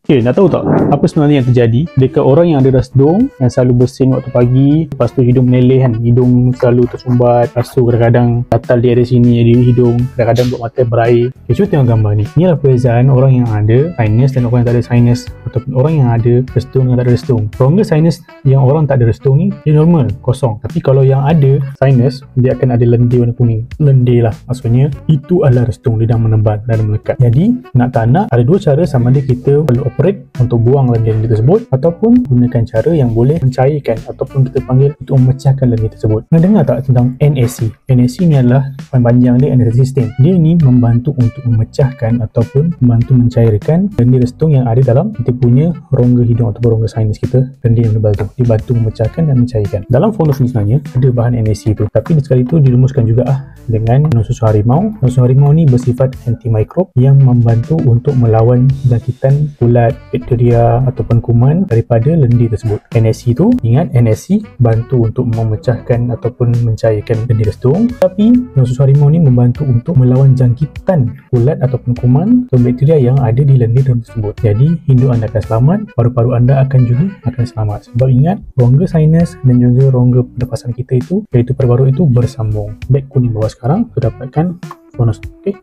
Okay, nak tahu tak apa sebenarnya yang terjadi dekat orang yang ada rasdung, yang selalu bersin waktu pagi, lepas tu hidung meleleh kan, hidung selalu tersumbat, lepas tu kadang-kadang gatal di area sini di hidung, kadang-kadang buat mata berair. Okay, cuba tengok gambar ni. Inilah perbezaan orang yang ada sinus dan orang yang tak ada sinus, ataupun orang yang ada rasdung dan tak ada rasdung. Rongga sinus yang orang tak ada rasdung ni dia normal, kosong. Tapi kalau yang ada sinus, dia akan ada lendir warna kuning. Lendir lah, maksudnya itu adalah rasdung, dia dah menebal dan melekat. Jadi nak tak nak ada dua cara, sama ada kita perlu operate untuk buang lendir tersebut ataupun gunakan cara yang boleh mencairkan ataupun kita panggil untuk memecahkan lendir tersebut. Pernah dengar tak tentang NAC? NAC ni adalah panjang dia anesthesia system. Dia ni membantu untuk memecahkan ataupun membantu mencairkan lendir rasdung yang ada dalam kita punya rongga hidung ataupun rongga sinus kita, lendir yang tebal tu. Dia bantu memecahkan dan mencairkan. Dalam Fonus ni sebenarnya ada bahan NAC tu, tapi sekali tu dirumuskan juga dengan susu harimau. Susu harimau ni bersifat antimikrob yang membantu untuk melawan jangkitan kulat, bakteria ataupun kuman daripada lendir tersebut. NAC tu, ingat NAC bantu untuk memecahkan ataupun mencairkan lendir rasdung, tapi susu harimau ni membantu untuk melawan jangkitan kulat ataupun kuman atau bakteria yang ada di lendir tersebut. Jadi hidung anda akan selamat, paru-paru anda akan juga akan selamat. Sebab ingat, rongga sinus dan juga rongga pernafasan kita itu, iaitu paru-paru itu bersambung. Beg kuning bawah sekarang, kita dapatkan bonus. Okay.